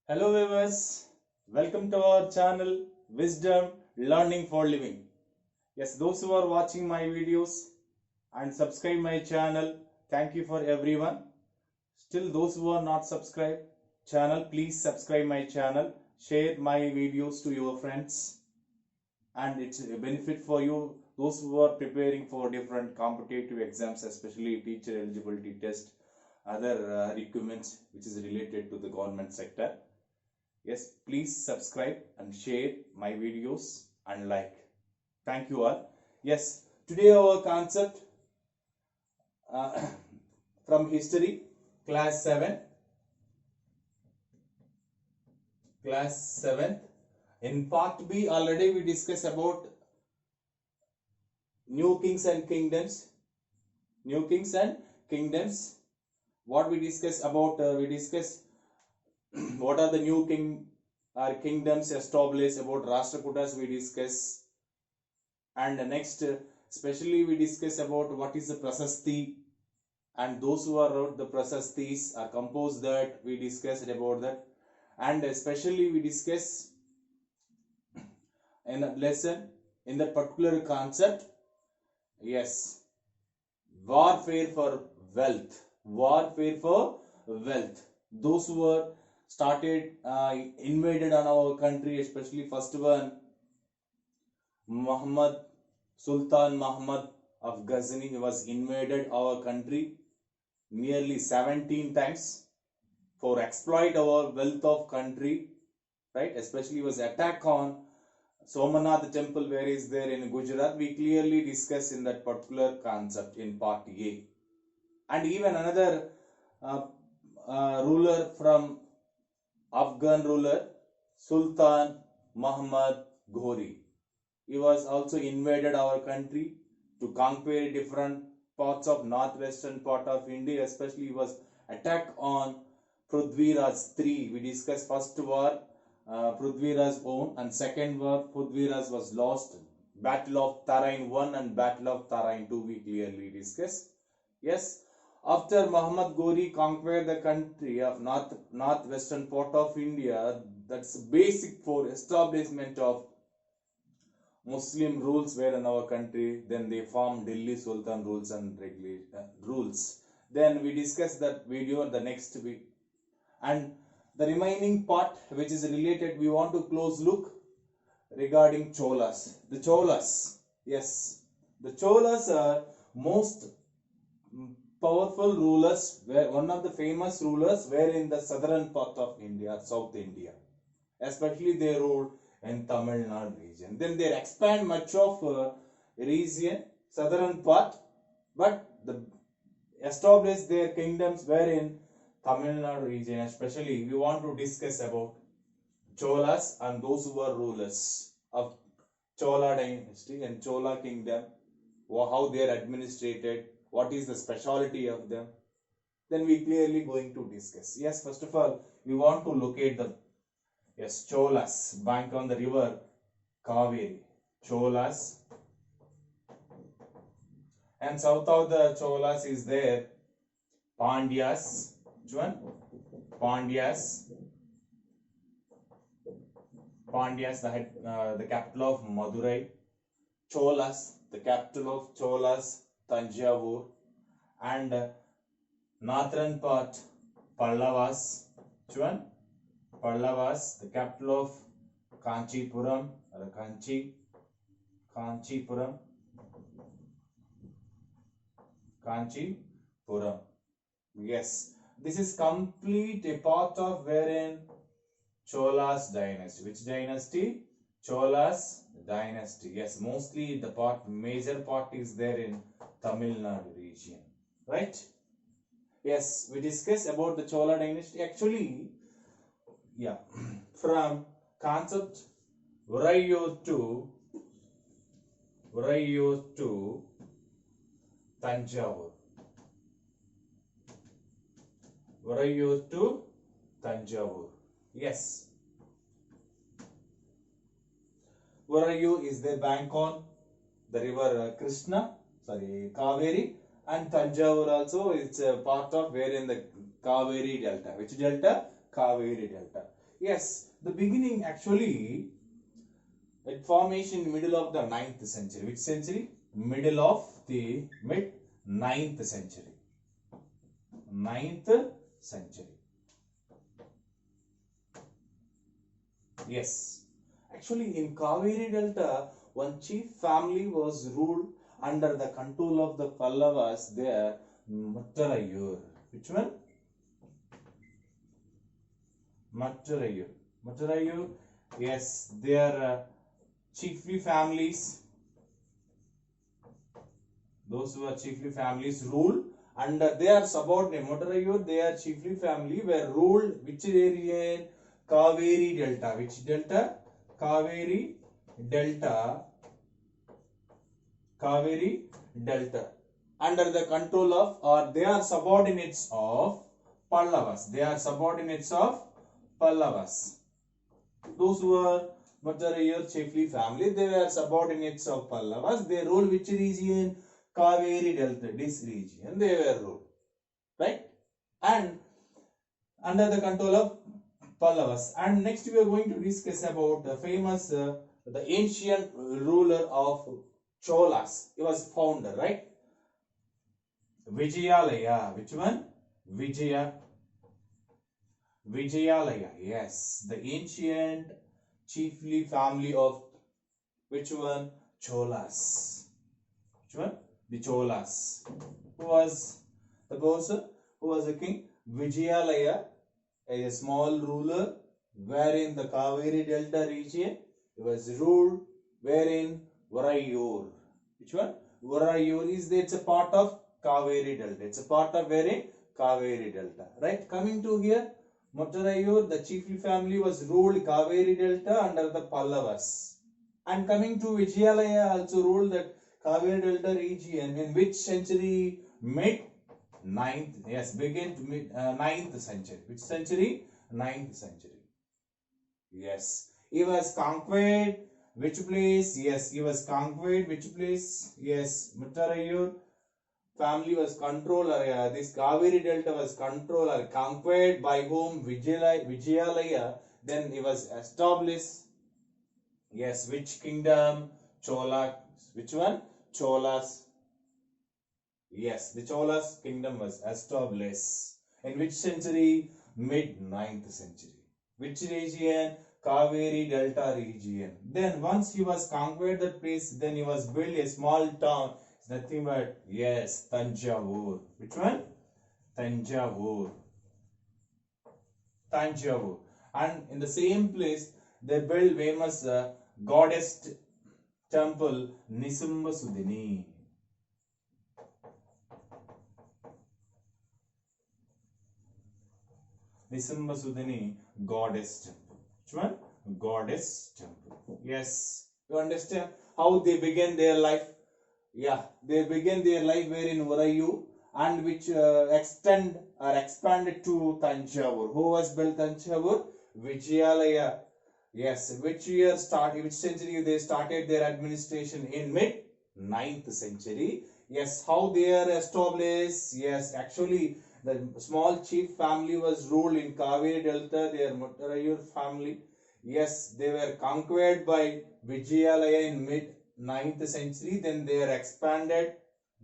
Hello viewers, welcome to our channel Wisdom Learning for Living. Yes, those who are watching my videos and subscribe my channel, thank you for everyone. Still those who are not subscribed channel, please subscribe my channel, share my videos to your friends, and it's a benefit for you those who are preparing for different competitive exams, especially teacher eligibility test, other requirements which is related to the government sector. Yes, please subscribe and share my videos and like. Thank you all. Yes, today our concept uh, from history, class 7. Class 7. In part B, already we discussed about new kings and kingdoms. New kings and kingdoms. What we discuss about, we discuss what are the new king or kingdoms established, about Rashtrakutas we discuss. And next, especially we discuss about what is the prasasti, and those who are wrote the prasastis are composed, that we discussed about that. And especially we discuss in a lesson in that particular concept. Yes, warfare for wealth. Warfare for wealth. Those who were started invaded on our country, especially first one, Muhammad, Sultan Muhammad of Ghazni, was invaded our country nearly 17 times for exploit our wealth of country, right? Especially was attack on Somanath temple, where is there in Gujarat. We clearly discuss in that particular concept in part A. And even another uh, ruler from Afghan ruler, Sultan Muhammad Ghori. He was also invaded our country to conquer different parts of northwestern part of India. Especially was attack on Prithviraj III. We discussed first war, Prithviraj won, and second war Prithviraj was lost. Battle of Tarain 1 and Battle of Tarain 2 we clearly discussed. Yes, after Muhammad Ghori conquered the country of northwestern part of India, that's basic for establishment of Muslim rules were in our country. Then they formed Delhi Sultan rules and rules. Then we discussed that video in the next week. And the remaining part which is related, we want to close look regarding Cholas. The Cholas, yes, the Cholas are most powerful rulers, were one of the famous rulers were in the southern part of India, South India. Especially they ruled in Tamil Nadu region. Then they expand much of region, southern part, but the established their kingdoms were in Tamil Nadu region. Especially we want to discuss about Cholas and those who were rulers of Chola dynasty and Chola kingdom, how they are administrated, what is the speciality of them. Then we clearly going to discuss. Yes, first of all, we want to locate the Cholas, bank on the river Kaveri. Cholas. And south of the Cholas is there Pandyas. Which one? Pandyas. Pandyas, the capital of Madurai. Cholas, the capital of Cholas, Tanjavur. And northern part, Pallavas. Which one? Pallavas, the capital of Kanchipuram, or Kanchipuram. Yes, this is complete a part of wherein Cholas dynasty. Which dynasty? Cholas dynasty. Yes, mostly the part, major part is there in Tamil Nadu region. Right? Yes, we discussed about the Chola dynasty. Actually, yeah, from concept Uraiyur to Tanjavur. Uraiyur to Tanjavur. Yes. Uraiyur is the bank on the river Kaveri, and Tanjavur also is a part of where in the Kaveri Delta. Which delta? Kaveri Delta. Yes, the beginning actually it formation in middle of the 9th century. Which century? Middle of the mid 9th century. 9th century. Yes. Actually, in Kaveri Delta, one chief family was ruled under the control of the Pallavas there, Mattarayur. Which one? Mattarayur. Mattarayur, yes, they are chiefly families. Those who are chiefly families rule and they are subordinate. Mattarayur, they are chiefly family were ruled which area? Kaveri Delta. Which delta? Kaveri Delta. Kaveri Delta. Under the control of or they are subordinates of Pallavas. They are subordinates of Pallavas. Those who are Mattarayur chiefly family, they were subordinates of Pallavas. They rule which region? Kaveri Delta. This region they were ruled. Right? And under the control of Pallavas. And next we are going to discuss about the famous, the ancient ruler of Cholas. He was founder, right? Vijayalaya. Which one? Vijayalaya. Yes. The ancient chiefly family of which one? Cholas. Which one? The Cholas. Who was the person? Who was the king? Vijayalaya, a small ruler wherein the Kaveri Delta region was ruled wherein Varayur. Which one? Varayur is there. It's a part of Kaveri Delta. It's a part of wherein Kaveri Delta. Right? Coming to here, Mattarayur, the chiefly family was ruled Kaveri Delta under the Pallavas. And coming to Vijayalaya also ruled that Kaveri Delta region in which century? Mid 9th. Yes, begin to mid 9th century. Which century? 9th century. Yes. He was conquered. Which place? Yes, he was conquered. Which place? Yes, Mattarayur family was controlled. This Kaveri Delta was controlled or conquered by whom? Vijayalaya. Then he was established. Yes, which kingdom? Chola. Which one? Cholas. Yes, the Cholas kingdom was established. In which century? Mid 9th century. Which region? Kaveri Delta region. Then once he was conquered that place, then he was built a small town. It's nothing but, yes, Tanjavur. Which one? Tanjavur. Tanjavur. And in the same place, they built famous goddess temple, Nisumba Sudini. Nisumba Sudini, goddess temple. Which one? Goddess temple. Yes. You understand how they began their life? Yeah, they began their life where in Varayu and which extend or expanded to Tanjavur. Who was built Tanjavur? Vijayalaya. Yes, which year started, which century they started their administration? In mid 9th century. Yes, how they are established? Yes, actually the small chief family was ruled in Kaveri Delta, their Mattarayur family. Yes, they were conquered by Vijayalaya in mid 9th century. Then they are expanded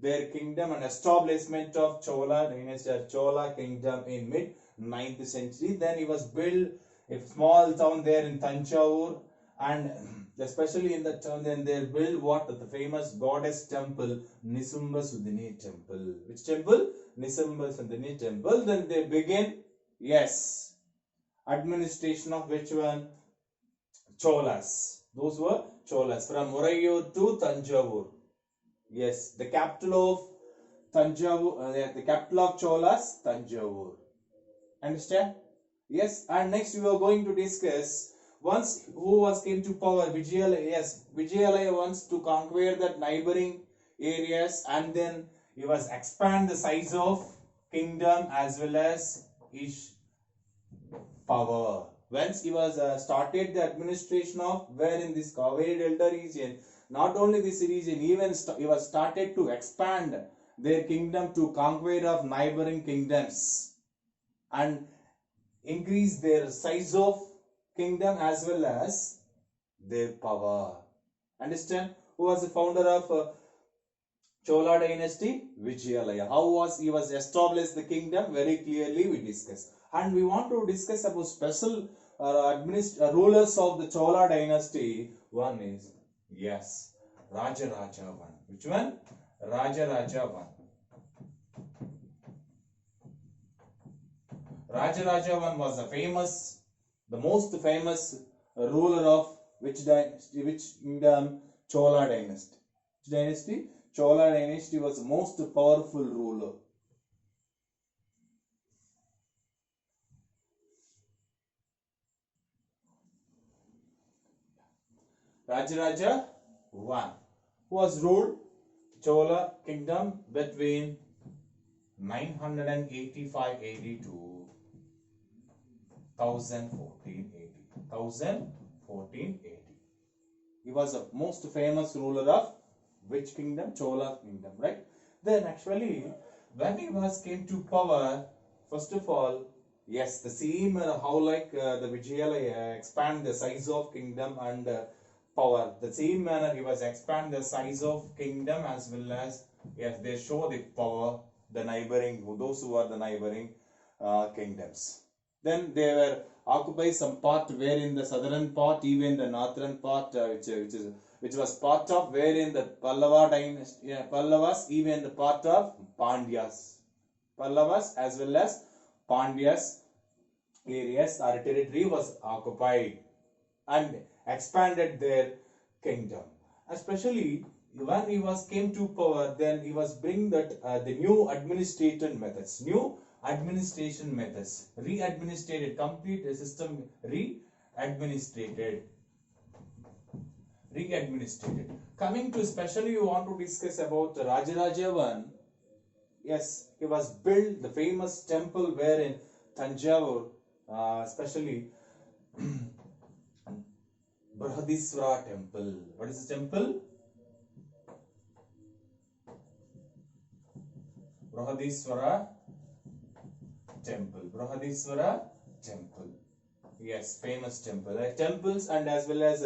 their kingdom and establishment of Chola dynasty, Chola kingdom in mid 9th century. Then he was built a small town there in Tanjavur, and especially in that town, then they built what? The famous goddess temple, Nisumba Sudini temple. Which temple? Nisumba Sudini temple. Then they begin, yes, administration of which one? Cholas. Those were Cholas from Morayur to Tanjavur. Yes, the capital of Tanjavur, the capital of Cholas, Tanjavur. Understand? Yes, and next we are going to discuss once who was came to power. Vijayalaya. Yes, Vijayalaya wants to conquer that neighboring areas, and then he was expand the size of kingdom as well as his power. Once he was started the administration of where in this Kaveri Delta region, not only this region, even he was started to expand their kingdom to conquer of neighboring kingdoms and increase their size of kingdom as well as their power. Understand? Who was the founder of Chola dynasty? Vijayalaya. How was he was established the kingdom? Very clearly we discuss. And we want to discuss about special rulers of the Chola dynasty. One is, yes, Rajaraja one. Which one? Rajaraja one. Rajaraja one was the most famous ruler of which dynasty? Which kingdom? Chola dynasty. Which dynasty? Chola dynasty was the most powerful ruler. Rajaraja I was ruled Chola kingdom between 985 AD to 1014 AD. 1014 AD. He was the most famous ruler of which kingdom? Chola kingdom, right? Then actually, when he came to power, first of all, yes, the same how like the Vijayalaya expand the size of kingdom and power. The same manner he was expand the size of kingdom as well as yes, they show the power, the neighboring, those who are the neighboring kingdoms. Then they were occupy some part where in the southern part, even the northern part, which was part of where in the Pallava dynasty, Pallavas, even the part of Pandyas. Pallavas as well as Pandyas areas or territory was occupied and expanded their kingdom. Especially when he came to power, then he was bring that the new administration methods, re-administrated, complete the system re-administrated. Coming to especially you want to discuss about Rajaraja I. Yes, he was built the famous temple where in Tanjavur, especially Brihadiswara temple. What is the temple? Brihadiswara temple. Yes, famous temple. Temples and as well as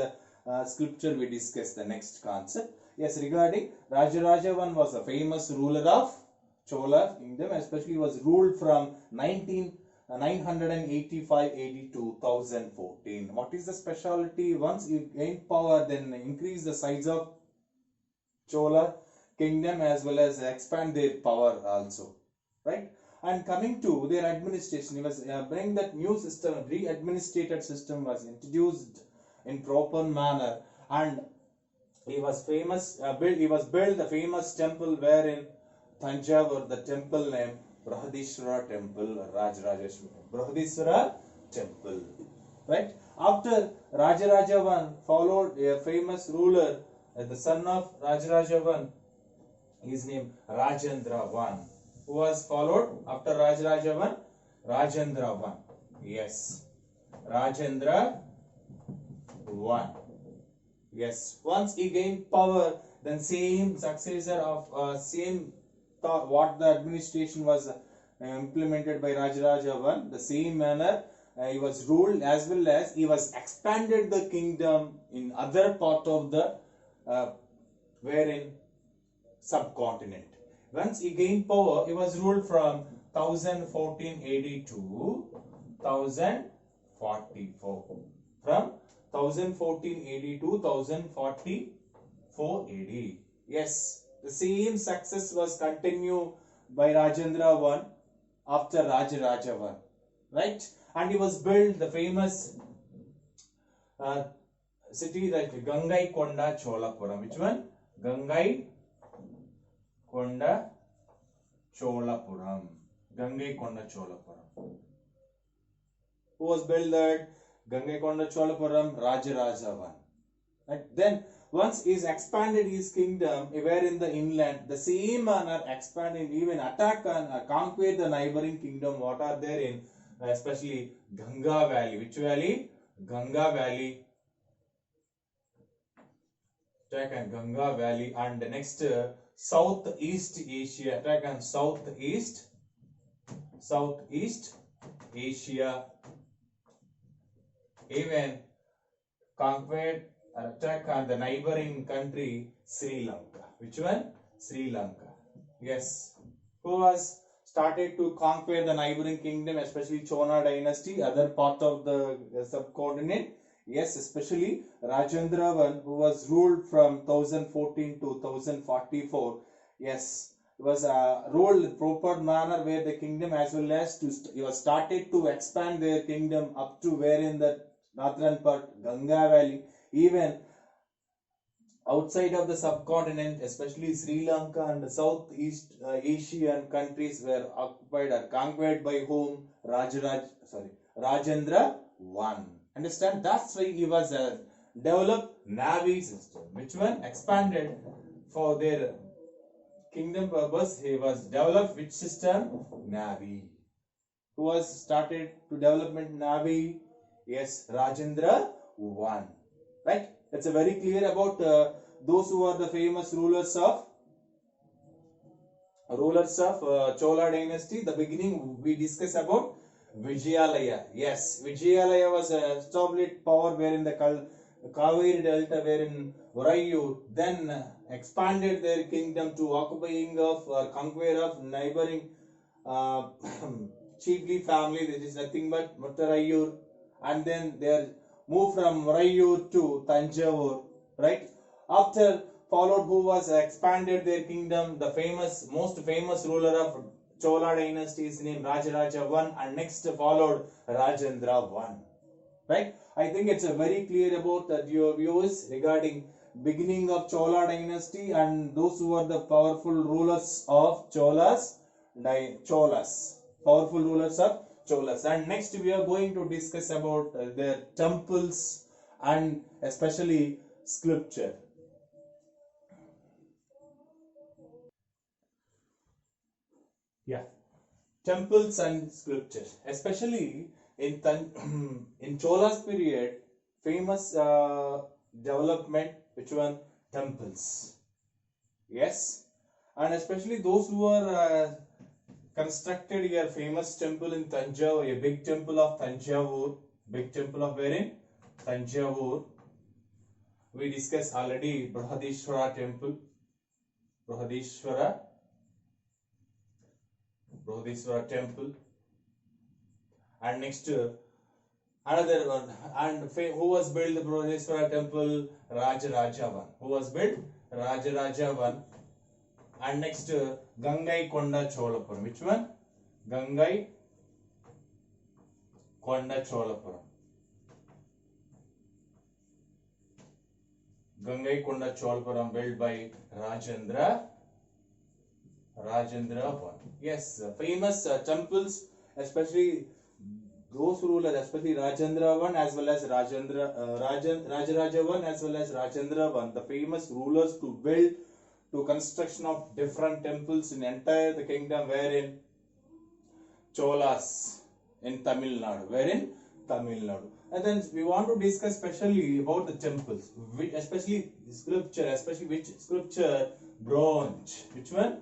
sculpture we discuss the next concept. Yes, regarding Rajaraja I was a famous ruler of Chola kingdom, especially was ruled from 985 AD to 1014. What is the specialty? Once you gain power, then increase the size of Chola kingdom as well as expand their power also, right? And coming to their administration, he was bring that new system, re-administrated system was introduced in proper manner, and he was famous. He was built the famous temple where in Tanjavur, the temple name Brihadiswara temple, Brihadiswara temple, right? After Rajaraja I followed a famous ruler, the son of Rajaraja I, his name Rajendra I, who was followed after Rajaraja I, Rajendra I. Yes, Rajendra I. Yes, once he gained power, then same successor of same thought what the administration was implemented by Rajaraja I, the same manner he was ruled as well as he was expanded the kingdom in other part of the wherein subcontinent. Once he gained power, he was ruled from 1014 AD to 1044. From 1014 AD to 1044 AD. Yes, the same success was continued by Rajendra I after Rajaraja I, right? And he was built the famous city like Gangai Konda Cholapuram. Which one? Gangai Konda Cholapuram. Gangai Konda Cholapuram. Who was built that? Gangai Konda Cholapuram, Rajaraja I. Right? Then once he expanded his kingdom, where in the inland, the same manner expanded, even attack and conquer the neighboring kingdom. What are there in, especially Ganga Valley. Which valley? Ganga Valley. Attack on Ganga Valley, and the next Southeast Asia. Attack on Southeast Asia. even conquered or attack on the neighboring country Sri Lanka. Which one? Sri Lanka. Yes. Who was started to conquer the neighboring kingdom, especially Chola dynasty, other part of the subcontinent? Yes, especially Rajendra I, who was ruled from 1014 to 1044. Yes, it was ruled in proper manner where the kingdom as well as it was started to expand their kingdom up to where in the northern part Ganga Valley, even outside of the subcontinent, especially Sri Lanka and the Southeast Asian countries were occupied or conquered by whom? Rajendra I. Understand? That's why he was developed Navy system. Which one? Expanded for their kingdom purpose. He was developed which system? Navy. Who was started to development Navy? Yes, Rajendra I. Right? It's a very clear about those who are the famous rulers of Chola dynasty. The beginning we discuss about Vijayalaya. Yes, Vijayalaya was established power where in the Kaveri Delta, where in Uraiyur, then expanded their kingdom to occupying of conquer of neighboring uh, chiefly family. That is nothing but Muttaraiyur, and then they moved from Uraiyur to Tanjavur. Right after followed who was expanded their kingdom, the most famous ruler of Chola dynasty is named Rajaraja I, and next followed Rajendra I. Right? I think it's a very clear about your viewers regarding beginning of Chola dynasty and those who are the powerful rulers of Cholas. Powerful rulers of Cholas. And next we are going to discuss about their temples and especially sculpture. Yeah, temples and sculptures, especially in in Chola's period, famous development. Which one? Temples. Yes, and especially those who are constructed here. Famous temple in Tanjavur, a big temple of Tanjavur, big temple of wherein Tanjavur. We discussed already Brihadishwara temple, Brihadishwara temple, and next another one. And who was built the Brihadishwara temple? Rajaraja I. Who was built? Rajaraja I. And next Gangai Konda Cholapuram. Which one? Gangai Konda Cholapuram. Gangai Konda Cholapuram built by Rajendra I. Yes, famous temples, especially those rulers, especially Rajendra I as well as Rajaraja I as well as Rajendra I, the famous rulers to build to construction of different temples in entire the kingdom, wherein Cholas in Tamil Nadu, wherein Tamil Nadu. And then we want to discuss specially about the temples, especially sculpture, especially which sculpture? Bronze. Which one?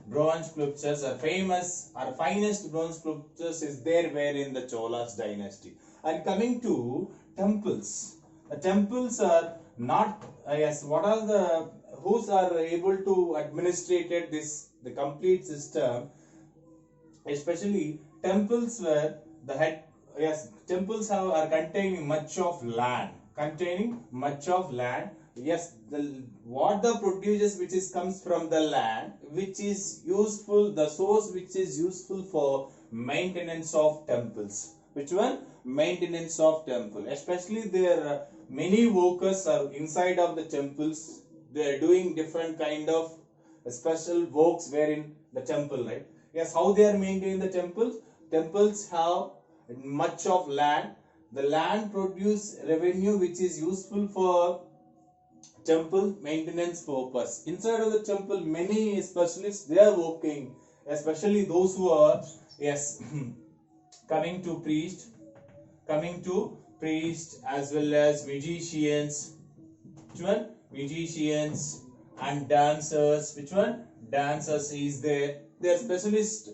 Bronze sculptures are famous. Our finest bronze sculptures is there where in the Cholas dynasty. And coming to temples, the temples are not yes. What are the whose are able to administrate the complete system? Especially temples where the head. Yes, temples are containing much of land. Yes, what the produces which is comes from the land, which is useful, the source which is useful for maintenance of temples. Which one? Maintenance of temple. Especially there many workers are inside of the temples. They are doing different kind of special works wherein the temple, right? Yes, how they are maintaining the temples? Temples have much of land. The land produce revenue which is useful for temple maintenance purpose. Inside of the temple, many specialists they are working, especially those who are yes coming to priest as well as magicians. Which one? Magicians and dancers. Which one? Dancers is there. They are specialists.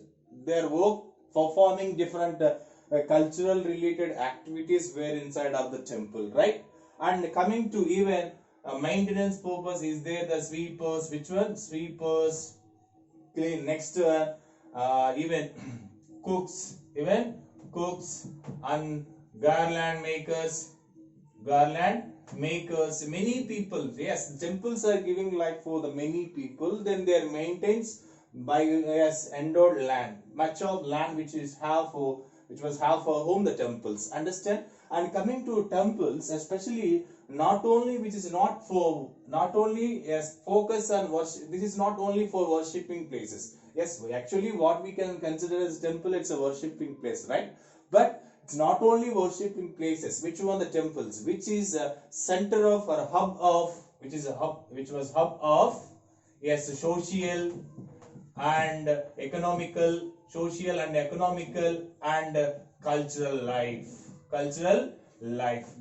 Their work performing different cultural related activities were inside of the temple, right? And coming to even maintenance purpose is there, the sweepers. Which one? Sweepers, clean. Next one, even cooks, even cooks and garland makers, many people. Yes, the temples are giving like for the many people. Then they are maintained by, yes, endowed land, much of land which is have for, which was have for whom the temples, understand. And coming to temples, especially, not only which is not for, not only, yes, focus on worship. This is not only for worshipping places. Yes, actually what we can consider as temple, it's a worshipping place, right? But it's not only worshipping places. Which one? The temples, which is a center of or hub of, which is a hub, which was hub of, yes, social and economical, and cultural life.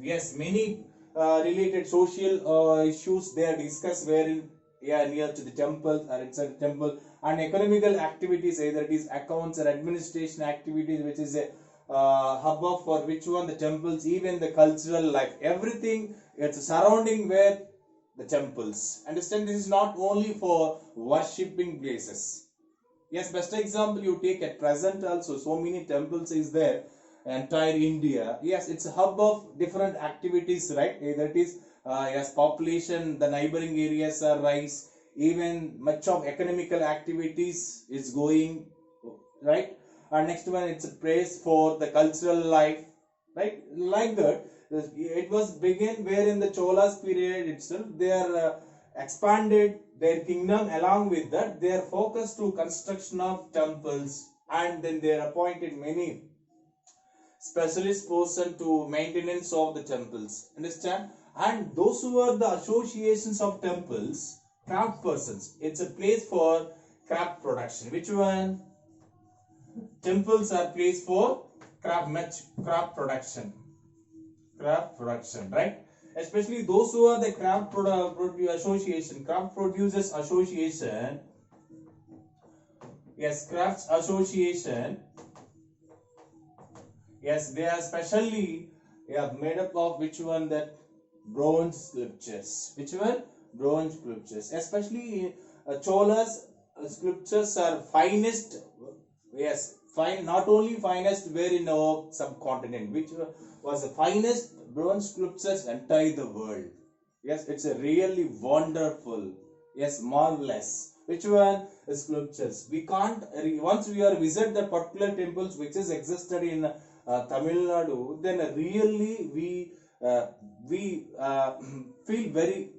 Yes, many related social issues they are discussed wherein, yeah, near to the temple or inside the temple, and economical activities, either it is accounts or administration activities, which is a hub of for which one? The temples. Even the cultural life, everything, it's surrounding where the temples, understand. This is not only for worshipping places. Yes, best example you take at present also, so many temples is there entire India. Yes, it's a hub of different activities, right? Either it is yes, population, the neighboring areas are rise, even much of economical activities is going, right? And next one, it's a praise for the cultural life, right? Like that, it was begin where in the Cholas period itself they are expanded their kingdom. Along with that, they are focused to construction of temples, and then they are appointed many specialist person to maintenance of the temples, understand. And those who are the associations of temples, craft persons, it's a place for craft production. Which one? Temples are place for craft production, right? Especially those who are the craft association, craft producers association. Yes, crafts association. Yes, they are specially, yeah, made up of which one? That bronze sculptures. Which one? Bronze sculptures. Especially Cholas sculptures are finest. Yes, fine. Not only finest where in our subcontinent, which was the finest bronze sculptures entire the world. Yes, it's a really wonderful. Yes, marvelous. Which one? Sculptures. We can't, once we are visit the particular temples which is existed in Tamil Nadu, then really we feel very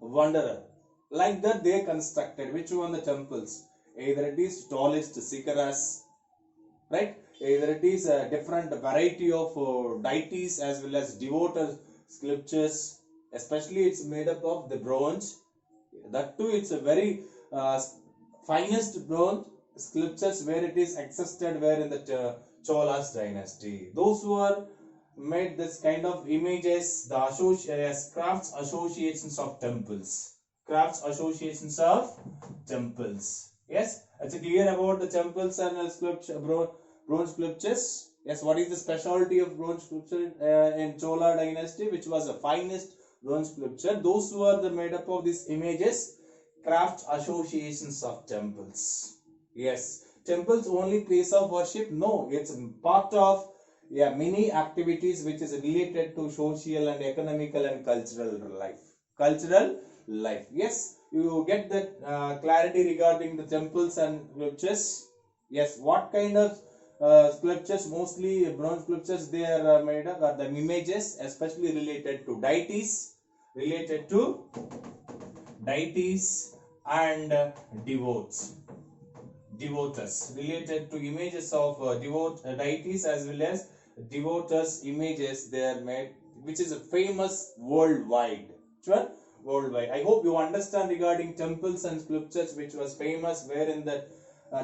wonderer. Like that they constructed. Which one? The temples. Either it is tallest Sikaras, right? Either it is a different variety of deities as well as devoted sculptures. Especially it's made up of the bronze. That too, it's a very finest bronze sculptures where it is existed where in the Cholas dynasty. Those who are made this kind of images, the crafts associations of temples. Yes, it's clear about the temples and bronze sculptures. Yes, what is the specialty of bronze sculpture in Chola dynasty, which was the finest bronze sculpture? Those who are made up of these images, craft associations of temples. Yes, temples only place of worship? No, it's part of, yeah, many activities which is related to social and economical and cultural life. Yes, you get that clarity regarding the temples and sculptures. Yes, what kind of sculptures? Mostly bronze sculptures they are made of are the images, especially related to deities and devotees, related to images of deities as well as devotees images they are made, which is a famous worldwide. Sure? Worldwide. I hope you understand regarding temples and sculptures which was famous where in the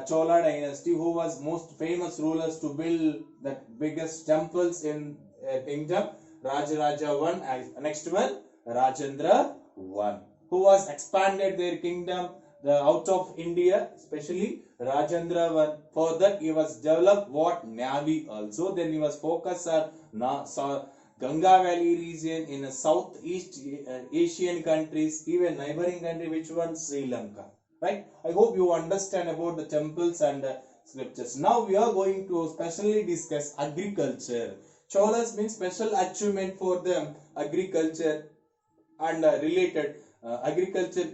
Chola dynasty, who was most famous rulers to build the biggest temples in kingdom. Rajaraja 1, next one Rajendra 1, who was expanded their kingdom out of India, especially Rajendra one. For that he was developed what navy also. Then he was focused on Ganga Valley region in a Southeast Asian countries, even neighboring country, which one? Sri Lanka. Right? I hope you understand about the temples and scriptures. Now we are going to specially discuss agriculture. Cholas means special achievement for them, agriculture and related agriculture,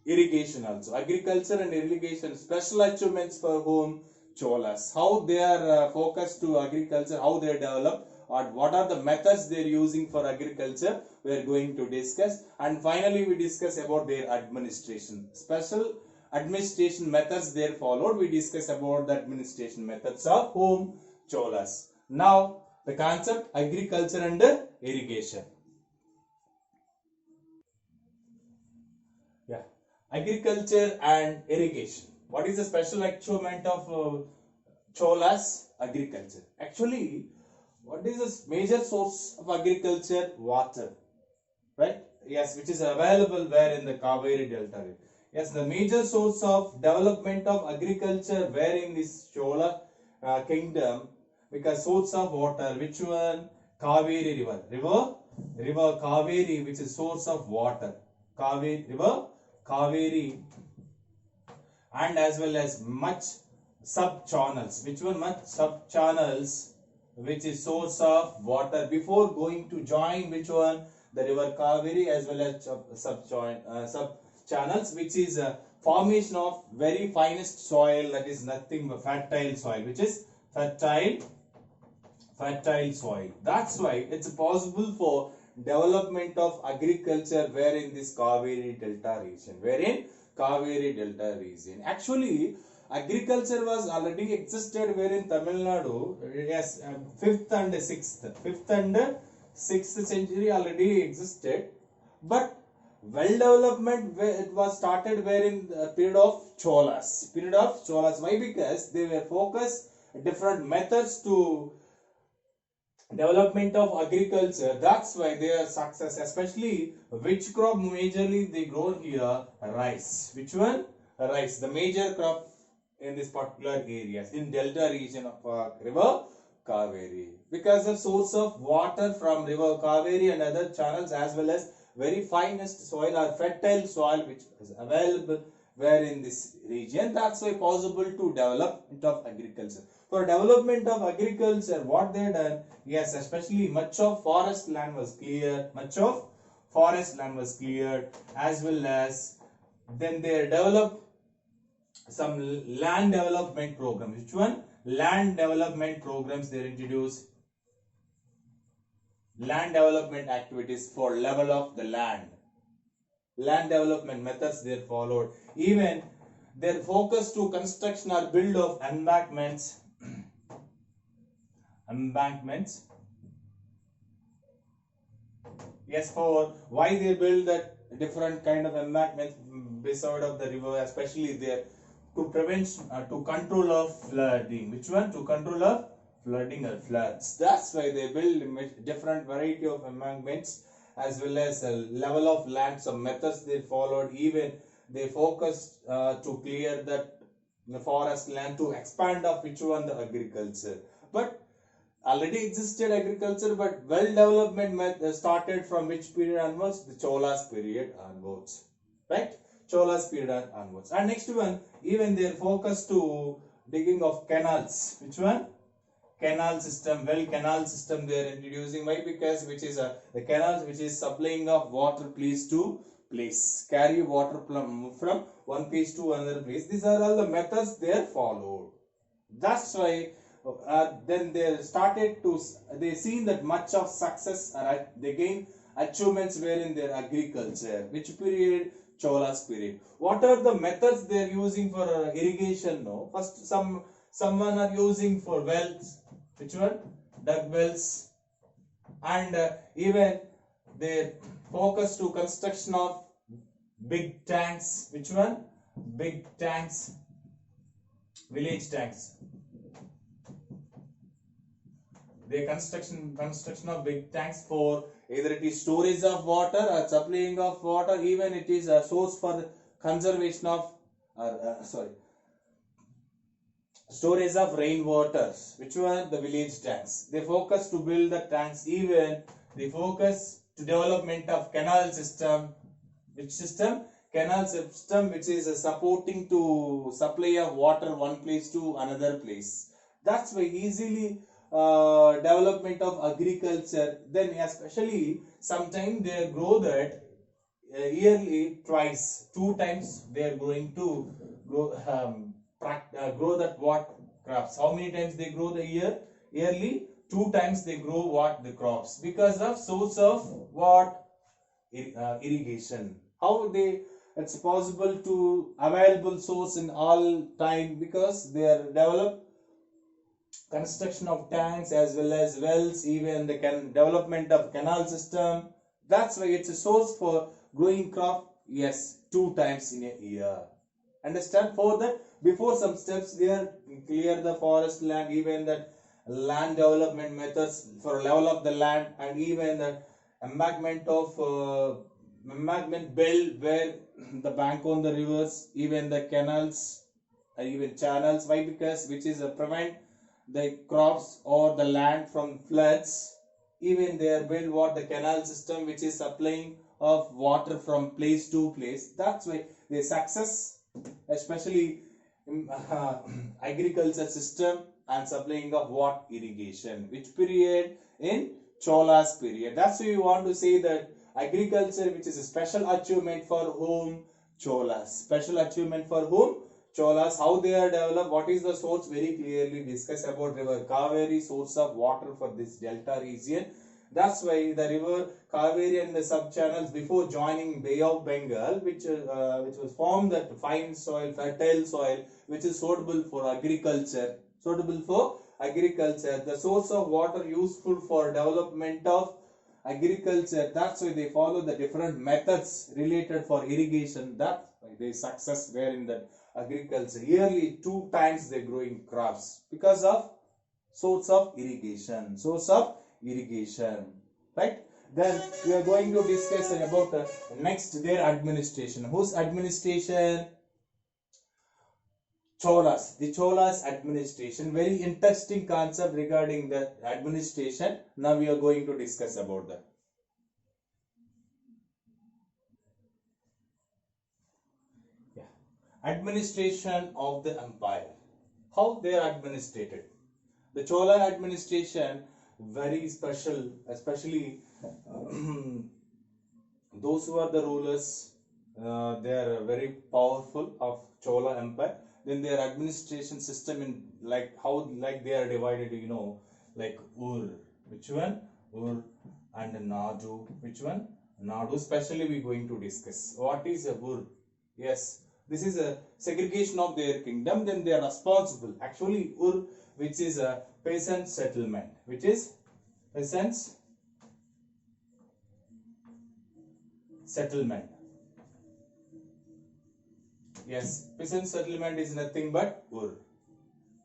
irrigation also. Agriculture and irrigation, special achievements for whom? Cholas. How they are focused to agriculture, how they develop, or what are the methods they are using for agriculture, we are going to discuss. And finally we discuss about their administration. Special administration methods they followed. We discuss about the administration methods of whom? Cholas. Now the concept agriculture and irrigation. Yeah, agriculture and irrigation. What is the special achievement of Cholas? Agriculture. Actually, what is the major source of agriculture? Water, right? Yes, which is available where in the Kaveri Delta. Yes, the major source of development of agriculture where in this Chola kingdom, because source of water, which one? Kaveri river Kaveri, which is source of water. Kaveri river Kaveri, and as well as much sub channels. Which one? Much sub channels, which is source of water before going to join which one? The river Kaveri, as well as sub channels, which is a formation of very finest soil, that is nothing but fertile soil, which is fertile soil. That's why it's possible for development of agriculture where in this Kaveri Delta region. Wherein Kaveri Delta region. Actually, agriculture was already existed where in Tamil Nadu. Yes, 5th and 6th century already existed. But well development it was started where in the period of Cholas. Why? Because they were focused different methods to development of agriculture. That's why they are success. Especially which crop majorly they grow here? Rice. Which one? Rice. The major crop in this particular areas in delta region of river Kaveri, because of source of water from river Kaveri and other channels, as well as very finest soil or fertile soil which is available where in this region. That's why possible to development of agriculture. For development of agriculture, what they done? Yes, especially much of forest land was cleared. As well as then they developed some land development programs. Which one? Land development programs they introduced. Land development activities for level of the land. Land development methods they followed. Even their focus to construction or build of embankments. Yes, for why they build that different kind of embankments beside of the river, especially there to prevent to control of flooding. Which one? To control of flooding or floods. That's why they build different variety of embankments, as well as a level of land. Some methods they followed. Even they focused to clear that the forest land to expand of which one? The agriculture. But already existed agriculture, but well development started from which period onwards? The Cholas period onwards, right? Cholas period onwards. And next one, even their focus to digging of canals. Which one? Canal system. Well, canal system they are introducing. Why? Because which is the canals which is supplying of water place to place, carry water from one place to another place. These are all the methods they are followed. That's why then they started to they seen that much of success, they gain achievements were in their agriculture. Which period? Cholas period. What are the methods they are using for irrigation? No, first someone are using for wells. Which one? Dug wells. And even they focus to construction of big tanks. Which one? Big tanks, village tanks. The construction of big tanks for either it is storage of water or supplying of water, even it is a source for conservation of storage of rainwaters, which were the village tanks. They focus to build the tanks. Even they focus to development of canal system. Which system? Canal system, which is supporting to supply of water one place to another place. That's why easily development of agriculture. Then especially sometime they grow that yearly twice, 2 times they are going to grow, grow that what crops. How many times they grow the year? Yearly 2 times they grow what the crops, because of source of what? Irrigation. How they, it's possible to available source in all time, because they are developed construction of tanks as well as wells, even the development of canal system. That's why it's a source for growing crop. Yes, 2 times in a year. Understand? For that, before some steps there, clear the forest land, even that land development methods for level of the land, and even the embankment of embankment build where the bank on the rivers, even the canals, even channels. Why? Because which is prevent the crops or the land from floods. Even they are build what? The canal system, which is supplying of water from place to place. That's why they success, especially agriculture system and supplying of what? Irrigation. Which period? In Chola's period. That's why you want to say that agriculture, which is a special achievement for whom? Cholas. Special achievement for whom? Cholas. How they are developed? What is the source? Very clearly discuss about river Kaveri, source of water for this delta region. That's why the river Kaveri and the sub-channels before joining Bay of Bengal, which was formed that fine soil, fertile soil, which is suitable for agriculture. Suitable for agriculture. The source of water useful for development of agriculture. That's why they follow the different methods related for irrigation. That's why they success there in that agriculture. Yearly 2 times they growing crops because of source of irrigation. Source of irrigation, right? Then we are going to discuss about next their administration. Whose administration? Cholas. The Cholas administration. Very interesting concept regarding the administration. Now we are going to discuss about that. Yeah. Administration of the empire. How they are administrated. The Chola administration very special, especially those who are the rulers. They are very powerful of Chola empire. Then their administration system in like how like they are divided, you know, like Ur. Which one? Ur. And Nadu. Which one? Nadu. Especially we going to discuss. What is a Ur? Yes. This is a segregation of their kingdom. Then they are responsible. Actually, Ur, which is a peasant settlement. Which is peasants settlement. Yes, peasant settlement is nothing but Ur.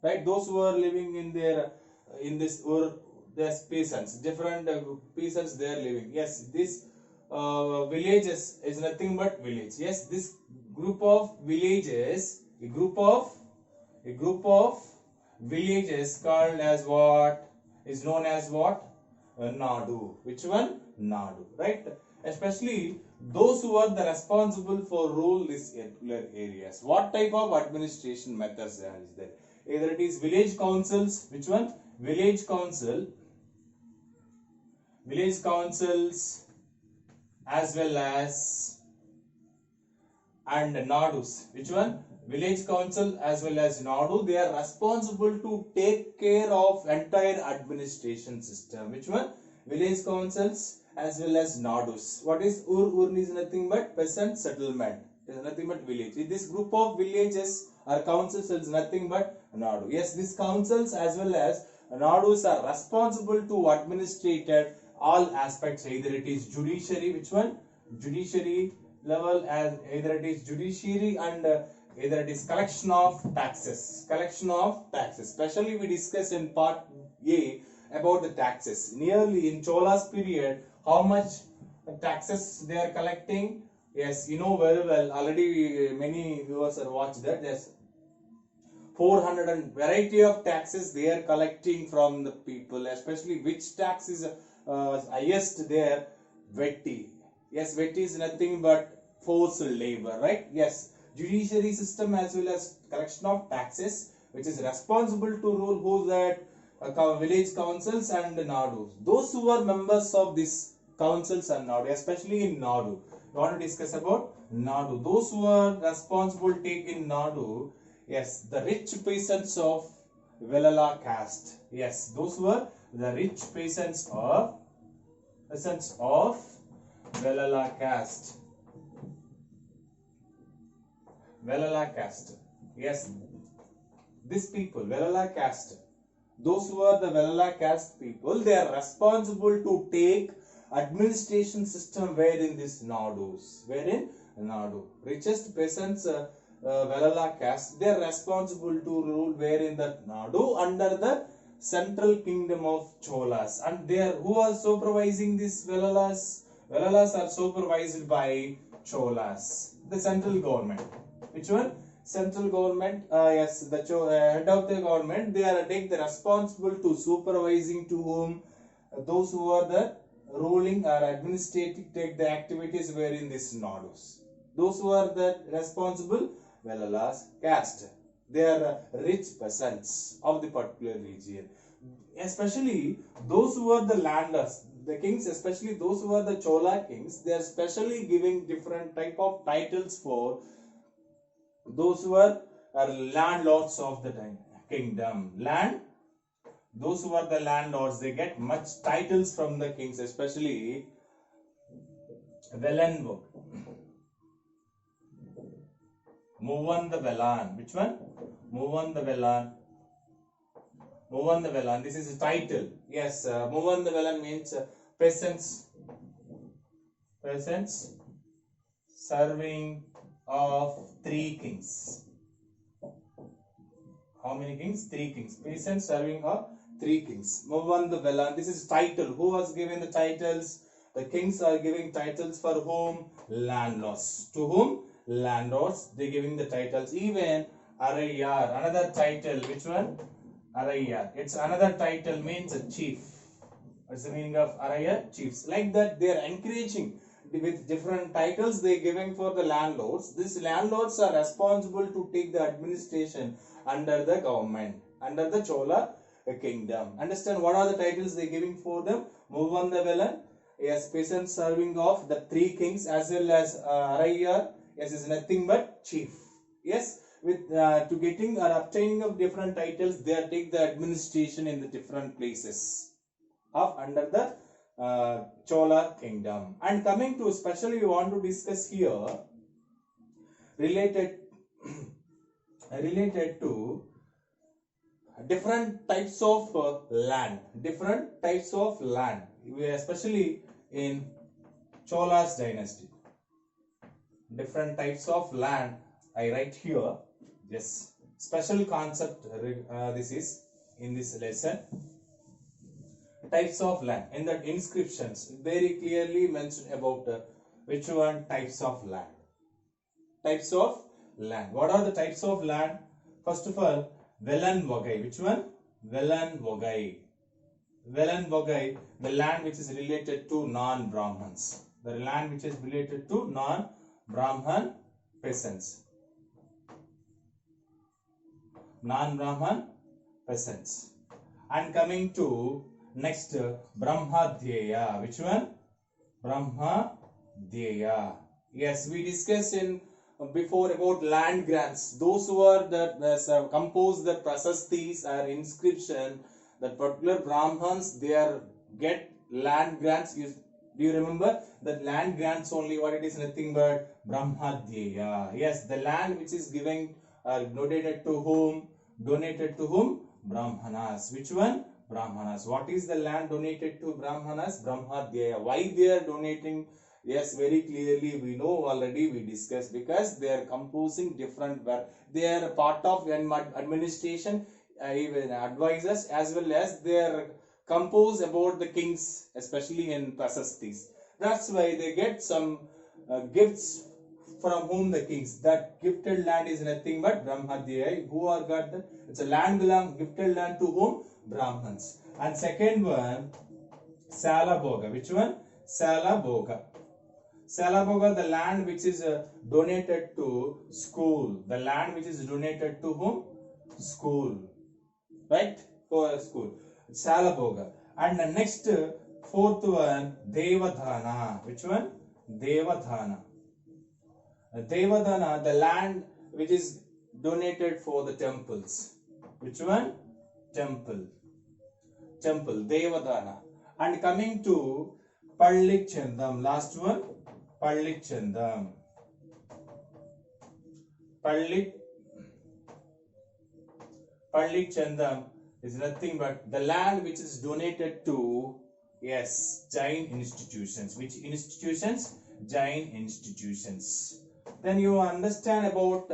Right? Those who are living in their in this Ur, there's peasants, different peasants they are living. Yes, this villages is nothing but village. Yes, this group of villages, a group of villages called as what? Is known as what? Nadu. Which one? Nadu. Right? Especially those who are the responsible for rule these particular areas. What type of administration methods there is there? Either it is village councils. Which one? Village councils as well as and Nadus. Which one? Village council as well as Nadu. They are responsible to take care of entire administration system. Which one? Village councils as well as Nadus. What is Ur? Ur is nothing but peasant settlement. It is nothing but village. This group of villages or councils is nothing but Nadu. Yes, these councils as well as Nadus are responsible to administrate all aspects. Either it is judiciary. Which one? Judiciary level, as either it is judiciary and either it is collection of taxes. Especially we discuss in part A about the taxes. Nearly in Chola's period, how much taxes they are collecting? Yes, you know very well. Already many viewers are watched that. Yes, 400 and variety of taxes they are collecting from the people, especially which tax is highest there? Vetti. Yes, Vetti is nothing but forced labor, right? Yes, judiciary system as well as collection of taxes, which is responsible to rule who's that village councils and Nadu. Those who are members of this councils and Nadu, especially in Nadu. We want to discuss about Nadu. Those who are responsible take in Nadu. Yes, the rich peasants of Velala caste. Yes, those were the rich peasants of Velala caste. Velala caste. Yes, these people, Velala caste. Those who are the Velala caste people, they are responsible to take administration system wherein this Nadus. Wherein Nadu. Richest peasants Velala caste, they are responsible to rule wherein the Nadu under the central kingdom of Cholas. And they are, who are supervising these Velalas? Velalas are supervised by Cholas, the central government. Which one? Central government. Yes, the head of the government. They are take the responsible to supervising to whom those who are the ruling or administrating take the activities wherein this Nadus. Those who are the responsible Velalas caste. They are rich peasants of the particular region. Especially those who are the landlords, the kings, especially those who are the Chola kings, they are specially giving different type of titles for those who are landlords of the kingdom. Those who are the landlords, they get much titles from the kings, especially Velanvok. Muvan the Velan. Which one? Muvan the Velan. Muvan the Velan. This is a title. Yes, Muvan the Velan means peasants. Peasants serving of 3 kings. How many kings? 3 kings. Peasants serving of 3 kings. Muvan the Velan. This is title. Who was given the titles? The kings are giving titles for whom? Landlords. To whom? Landlords. They giving the titles. Even Arayar. Another title. Which one? Arayar. It's another title means a chief. What's the meaning of Arayar? Chiefs. Like that they are encouraging with different titles they giving for the landlords. These landlords are responsible to take the administration under the government, under the Chola kingdom. Understand what are the titles they giving for them? Muvan the Velan, yes, peasant serving of the 3 kings, as well as Arayar, yes, is nothing but chief. Yes, with to getting or obtaining of different titles, they take the administration in the different places of under the Chola kingdom. And coming to, especially we want to discuss here related related to different types of land, especially in Chola's dynasty. Different types of land I write here. Yes, special concept this is in this lesson. Types of land. In the inscriptions very clearly mentioned about which one types of land. Types of land. What are the types of land? First of all, Velan Vogai. Which one? Velan Vogai. Velan Vogai, the land which is related to non-Brahmins. The land which is related to non-Brahman peasants. Non-Brahman peasants. And coming to next, Brahmadhyaya. Which one? Brahmadhyaya. Yes, we discussed in before about land grants. Those who are that compose the prasastis or inscription, that particular Brahmans, they are get land grants. Do you remember that land grants only? What it is? Nothing but Brahmadhyaya. Yes, the land which is given donated to whom? Donated to whom? Brahmanas. Which one? Brahmanas. What is the land donated to Brahmanas? Brahmadhyaya. Why they are donating? Yes, very clearly we know already, we discussed, because they are composing different, they are part of administration, even advisors, as well as they are compose about the kings, especially in prasastis. That's why they get some gifts from whom the kings. That gifted land is nothing but Brahmadhyaya. Who are got that? It's a land gifted land to whom? Brahmans. And second one, Salabhoga. Which one? Salabhoga. Salabhoga, the land which is donated to school. The land which is donated to whom? School. Right? For school. Salabhoga. And the next fourth one, Devadhana. Which one? Devadhana. Devadhana, the land which is donated for the temples. Which one? Temple. Devadhana. And coming to Pallichandam, last one, Pallichandam. Pallichandam is nothing but the land which is donated to, yes, Jain institutions. Which institutions? Jain institutions. Then you understand about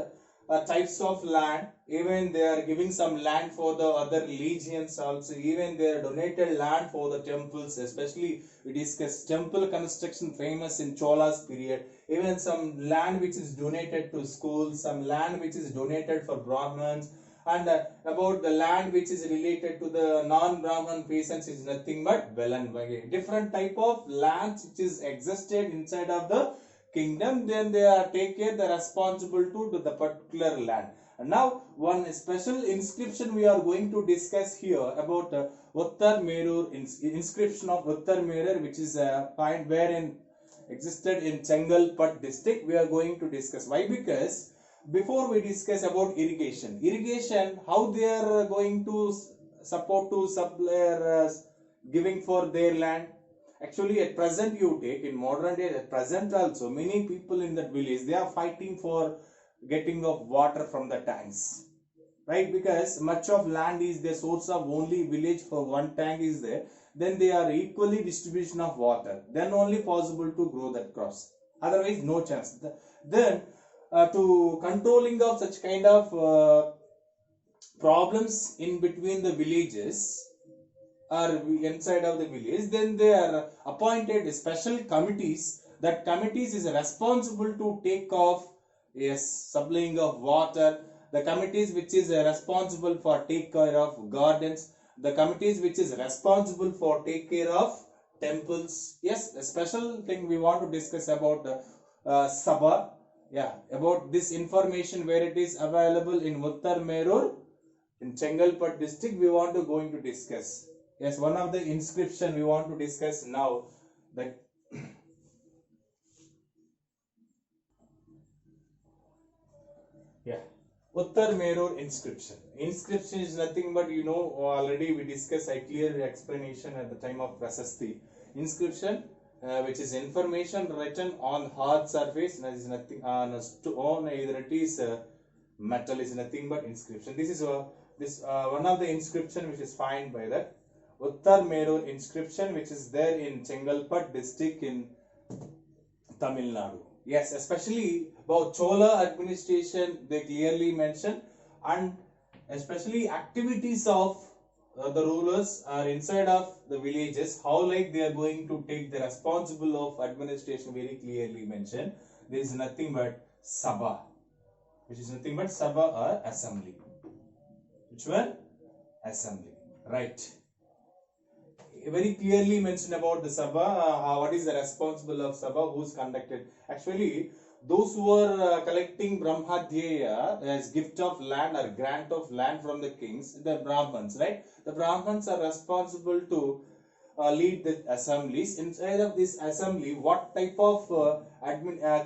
types of land. Even they are giving some land for the other religions also. Even they are donated land for the temples. Especially we discuss temple construction famous in Chola's period. Even some land which is donated to schools. Some land which is donated for Brahmins. And about the land which is related to the non-Brahman peasants is nothing but Velan. Different type of lands which is existed inside of the kingdom, then they are take care, they are responsible to the particular land. And now one special inscription we are going to discuss here about Uttar Merur, inscription of Uttar Merur, which is a point wherein existed in Chengalpat district. We are going to discuss. Why? Because before we discuss about irrigation, how they are going to support to suppliers giving for their land. Actually, at present you take in modern day, at present also many people in that village, they are fighting for getting of water from the tanks, right? Because much of land is the source of only village for one tank is there. Then they are equally distribution of water. Then only possible to grow that crops. Otherwise, no chance. Then to controlling of such kind of problems in between the villages or inside of the village, then they are appointed special committees. That committees is responsible to take off, yes, supplying of water. The committees which is responsible for take care of gardens. The committees which is responsible for take care of temples. Yes, a special thing we want to discuss about Sabha. Yeah, about this information where it is available in Uttar Merur in Chengalpat district, we want to going to discuss. Yes, one of the inscription we want to discuss now. That yeah, Uttar Merur inscription. Inscription is nothing but, you know, already we discussed a clear explanation at the time of Prasasti. Inscription, which is information written on hard surface, and is nothing on a stone, either it is metal, is nothing but inscription. This is one of the inscription which is found by that Uttar Merur inscription, which is there in Chengalpat district in Tamil Nadu. Yes, especially about Chola administration, they clearly mention, and especially activities of the rulers are inside of the villages, how like they are going to take the responsible of administration, very clearly mentioned. There is nothing but Sabha, which is nothing but Sabha or assembly. Which one? Assembly. Right. Very clearly mentioned about the Sabha, what is the responsible of Sabha, who's conducted. Actually, those who are collecting Brahmadhyaya as gift of land or grant of land from the kings, the Brahmans, right? The Brahmans are responsible to lead the assemblies. Inside of this assembly, what type of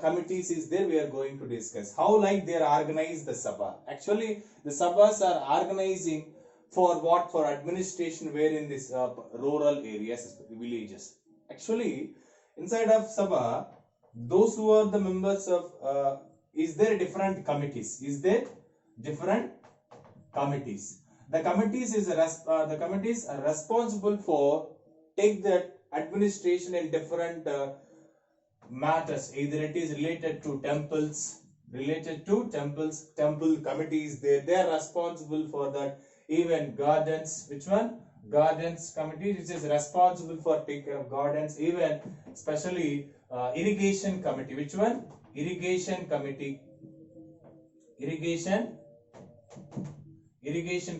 committees is there, we are going to discuss. How like they are organized the Sabha. Actually, the Sabhas are organizing for what? For administration, where in this rural areas, villages. Actually, inside of Sabha, those who are the members of, is there different committees? Is there different committees? The committees the committees are responsible for take that administration in different matters. Either it is related to temples, temple committees. They are responsible for that. Even gardens, which one? Gardens committee, which is responsible for take care of gardens, even especially irrigation committee. Which one? Irrigation committee. Irrigation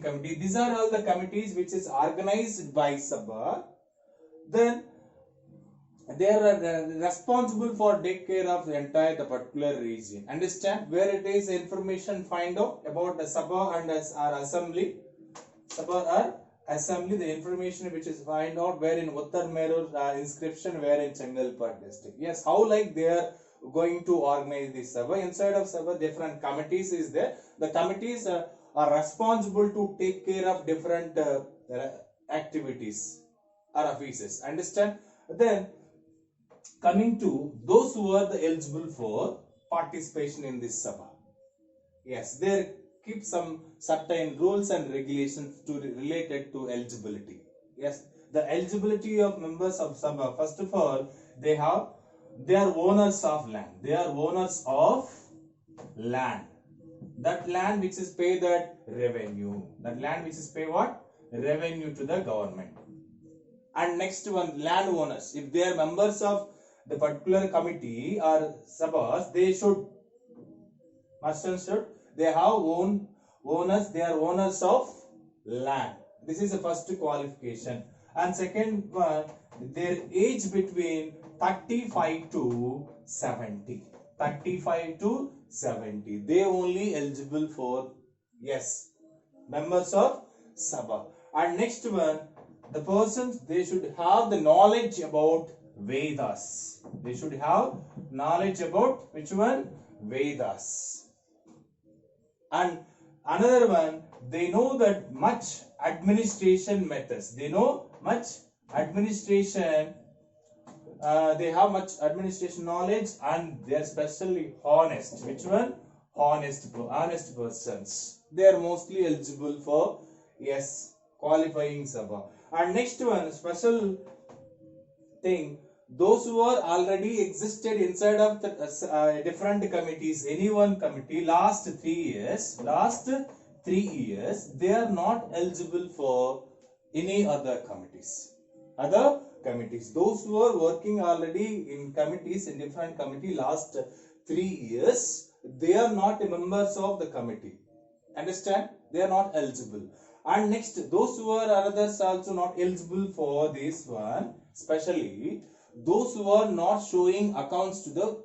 committee. These are all the committees which is organized by Sabha. Then they are responsible for take care of the entire the particular region. Understand where it is information find out about the Sabha and our assembly. Sabha or assembly, the information which is find out where in Uttar Merur inscription, where in Chengalpat district. Yes, how like they are going to organize this Sabha. Inside of Sabha, different committees is there. The committees are responsible to take care of different activities or offices. Understand? Then coming to those who are the eligible for participation in this Sabha. Yes, there keep some certain rules and regulations to related to eligibility. Yes, the eligibility of members of Sabha, first of all, they are owners of land. They are owners of land. That land which is pay that revenue. That land which is pay what? Revenue to the government. And next one, landowners. If they are members of the particular committee or Sabhas, they should, must and should, they have owners, they are owners of land. This is the first qualification. And second one, their age between 35 to 70. 35 to 70. They only eligible for, yes, members of Sabha. And next one, the persons, they should have the knowledge about Vedas. They should have knowledge about which one? Vedas. And another one, they know that much administration methods. They know much administration. They have much administration knowledge, and they are especially honest. Which one? Honest persons. They are mostly eligible for, yes, qualifying Sabha. And next one, special thing, those who are already existed inside of the different committees, any one committee, last 3 years, they are not eligible for any other committees. Those who are working already in committees, in different committee last 3 years, they are not members of the committee. Understand? They are not eligible. And next, those who are others also not eligible for this one, especially those who are not showing accounts to the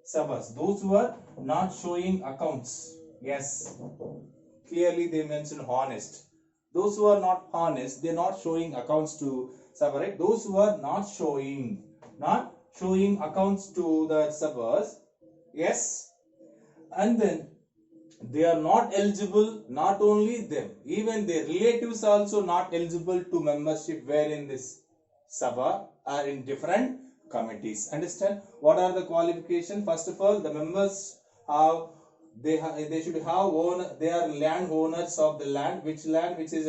Sabhas. Those who are not showing accounts. Yes, clearly they mention honest. Those who are not honest, they are not showing accounts to Sabha, right? Those who are not showing accounts to the Sabhas, yes, and then they are not eligible. Not only them, even their relatives also not eligible to membership where in this Sabha are in different committees. Understand? What are the qualifications? First of all, the members have they should have they are land owners of the land, which is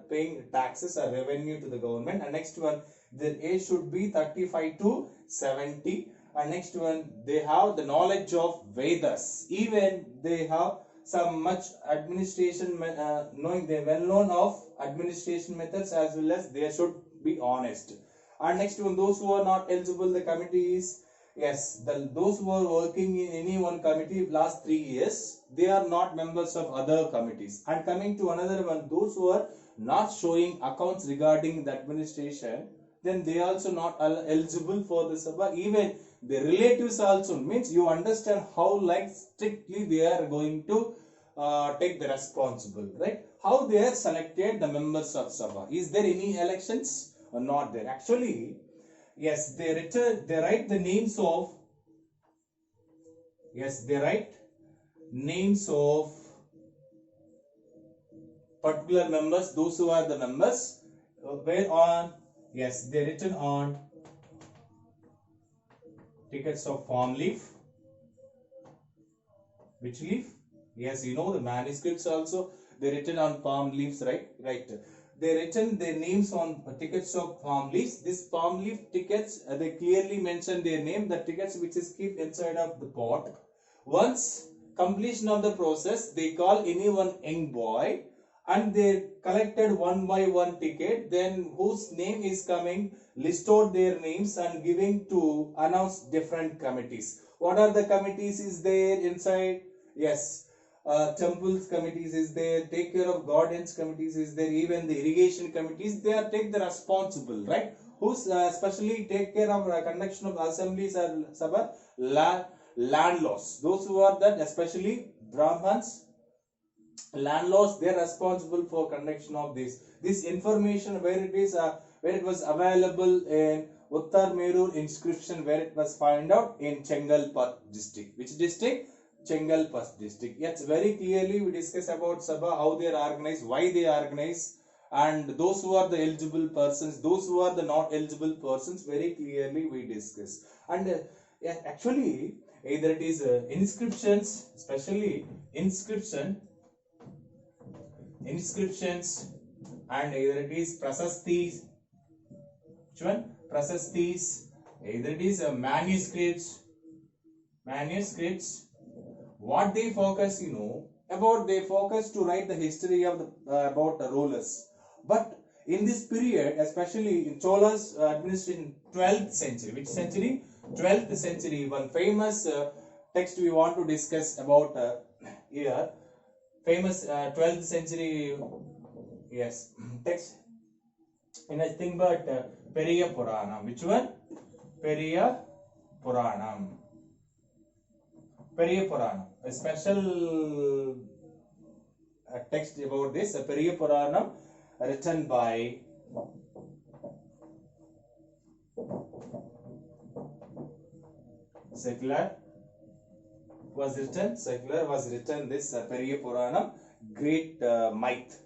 paying taxes or revenue to the government. And next one, their age should be 35 to 70. And next one, they have the knowledge of Vedas. Even they have some much administration knowing, they well known of administration methods, as well as they should be honest. And next one, those who are not eligible, the committees, yes, those who are working in any one committee last 3 years, they are not members of other committees. And coming to another one, those who are not showing accounts regarding the administration, then they also not eligible for the Sabha. Even the relatives also, means you understand how like strictly they are going to take the responsible, right? How they are selected the members of Sabha. Is there any elections or not there? Actually, yes, they write the names of, yes, they write names of particular members, those who are the members, where on, yes, they written on tickets of palm leaf. Which leaf? Yes, you know the manuscripts also, they written on palm leaves, right? Right. They written their names on tickets of palm leaves. This palm leaf tickets, they clearly mention their name, the tickets which is kept inside of the pot. Once completion of the process, they call anyone young boy and they collected one by one ticket, then whose name is coming, list out their names and giving to announce different committees. What are the committees is there inside? Yes, temples committees is there, take care of gardens committees is there, even the irrigation committees, they are take the responsible, right? Who's especially take care of conduction of assemblies or sabha, landlords, those who are that, especially Brahmans, landlords, they are responsible for conduction of this information, where it is where it was available in Uttar Merur inscription, where it was found out in Chengalpat district. Which district? Chengalpat district. Yes, very clearly we discuss about Sabha, how they are organized, why they are organized, and those who are the eligible persons, those who are the not eligible persons, very clearly we discuss. And yeah, actually either it is inscriptions, especially inscriptions, and either it is prasastis. Which one? Prasastis. Either it is manuscripts. What they focus, about, they focus to write the history of the about the rulers. But in this period, especially in Chola's administration, 12th century. Which century? 12th century. One famous text we want to discuss about here. Famous 12th century, yes, text in nothing but Periya Puranam. Which one? Periya Puranam. Periya Puranam. A special text about this, Periya Puranam, written by Secular was written this Periya Puranam, great myth.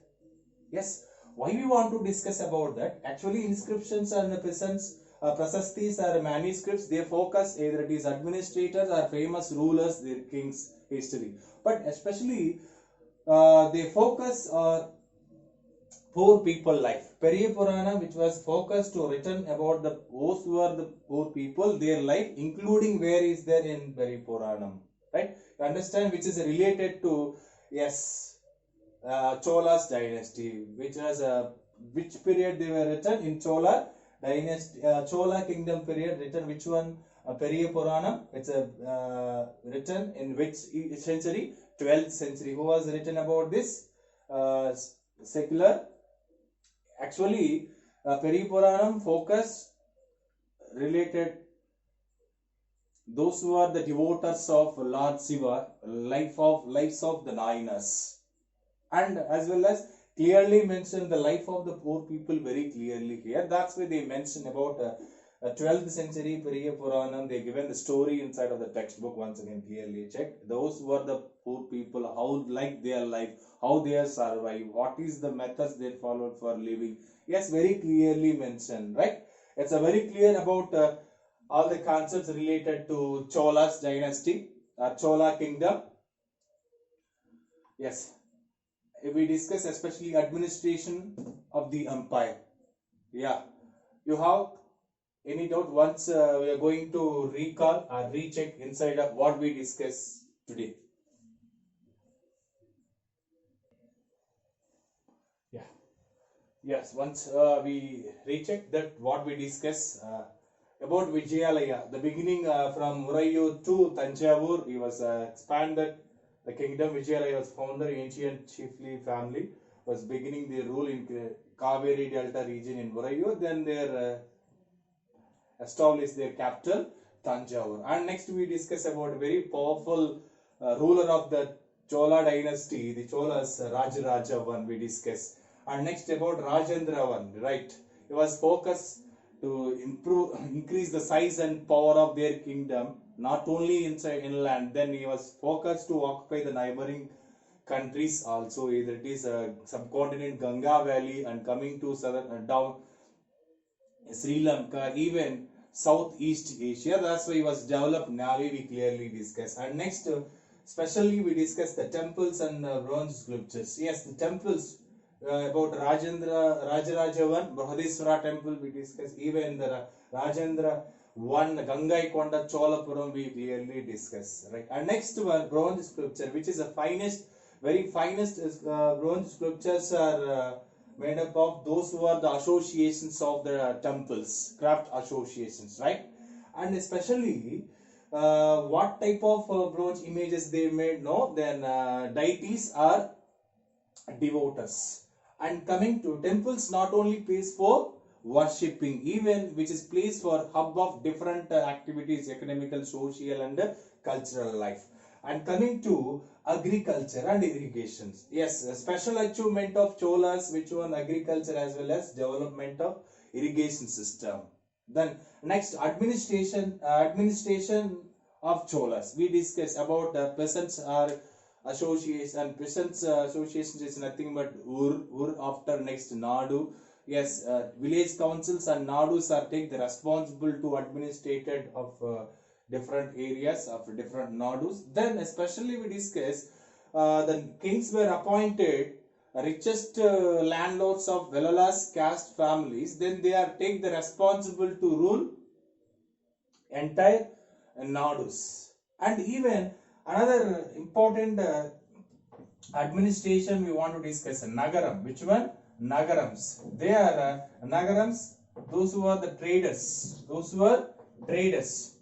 Yes, why we want to discuss about that? Actually, inscriptions and prasastis are manuscripts. They focus either it is administrators or famous rulers, their kings' history. But especially they focus on poor people life. Periya Purana, which was focused to written about those who are the poor people, their life, including where is there in Periya Puranam, right? You understand, which is related to, yes, Chola's dynasty, which was which period they were written in Chola dynasty, Chola kingdom period, written which one? Periya Puranam. It's written in which century? 12th century. Who was written about this? Secular. Actually, Periya Puranam focus related those who are the devotees of Lord Shiva, lives of the Nayanas, and as well as clearly mention the life of the poor people very clearly here. That's why they mention about 12th century Periya Puranam. They given the story inside of the textbook. Once again, clearly check those who are the poor people, how like their life, how they are survived, what is the methods they followed for living. Yes, very clearly mentioned, right? It's a very clear about all the concepts related to Chola's dynasty, Chola kingdom. Yes, we discuss especially administration of the empire. Yeah, you have any doubt? Once we are going to recall or recheck inside of what we discussed today. Yeah, yes, once we recheck that what we discussed about Vijayalaya, the beginning from Murayur to Tanjavur, he was expanded the kingdom. Vijayalaya was founder, ancient chiefly family was beginning their rule in Kaveri Delta region in Murayur. Then they established their capital Tanjavur. And next we discuss about a very powerful ruler of the Chola dynasty, the Cholas, Rajaraja one we discuss. And next about Rajendra one, right? He was focused to increase the size and power of their kingdom, not only inside inland. Then he was focused to occupy the neighboring countries also, either it is subcontinent Ganga Valley and coming to southern down Sri Lanka, even Southeast Asia. That's why it was developed. Navy we clearly discuss. And next, especially we discuss the temples and bronze sculptures. Yes, the temples about Rajaraja 1, Brihadiswara temple we discuss. Even the Rajendra 1, Gangaikonda Cholapuram we clearly discuss. Right. And next one, bronze sculpture, which is the finest very finest bronze sculptures are made up of those who are the associations of the temples, craft associations, right? And especially what type of bronze images they made? No, then deities are devotees. And coming to temples, not only place for worshipping, even which is place for hub of different activities, economical, social, and cultural life. And coming to agriculture and irrigation, yes, a special achievement of Cholas, which one agriculture as well as development of irrigation system. Then next, administration of Cholas. We discuss about peasants are association. Peasants association is nothing but ur after next Nadu. Yes, village councils and Nadus are take the responsible to administrated of different areas of different Nadus. Then especially we discuss the kings were appointed richest landlords of Velola's caste families. Then they are take the responsible to rule entire Nadus. And even another important administration we want to discuss, Nagaram. Which one? Nagarams. They are Nagarams, those who are the traders. Those who are traders.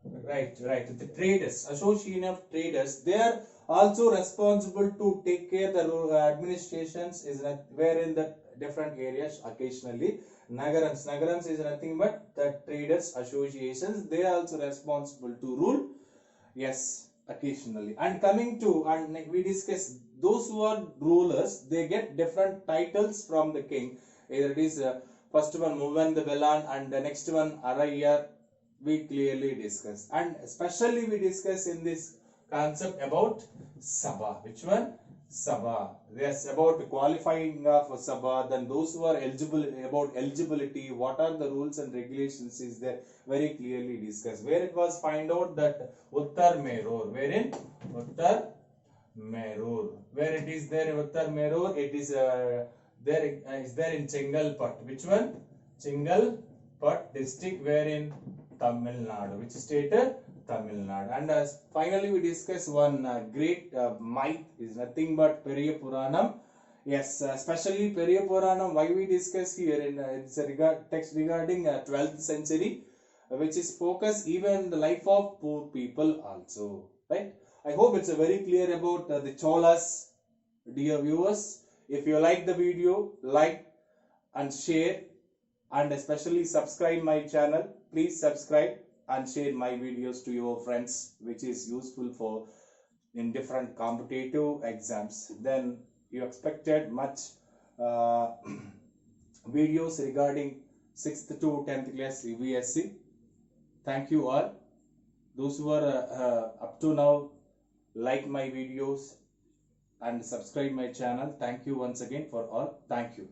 Right. The traders, association of traders, they are also responsible to take care the administrations is where in the different areas occasionally. Nagarams is nothing but the traders associations. They are also responsible to rule. Yes, occasionally. And coming to, and we discuss those who are rulers, they get different titles from the king. Either it is first one Muvan the Belan and the next one Araya. We clearly discuss. And especially we discuss in this concept about Sabha. Which one? Sabha. Yes, about qualifying for Sabha. Then those who are eligible, about eligibility, what are the rules and regulations is there very clearly discussed. Where it was find out that Uttar Merur. Wherein? Uttar Merur. Where it is there in Uttar Merur, it is there in Chengalpat. Which one? Chengalpat district, wherein Tamil Nadu. Which state? Tamil Nadu. And finally we discuss one great myth is nothing but Periya Puranam. Yes, especially Periya Puranam. Why we discuss here in it's a text regarding 12th century, which is focus even the life of poor people also. Right. I hope it's very clear about the Cholas, dear viewers. If you like the video, like and share, and especially subscribe my channel. Please subscribe and share my videos to your friends, which is useful for in different competitive exams. Then you expected much videos regarding 6th to 10th class CBSE. Thank you all. Those who are up to now, like my videos and subscribe my channel. Thank you once again for all. Thank you.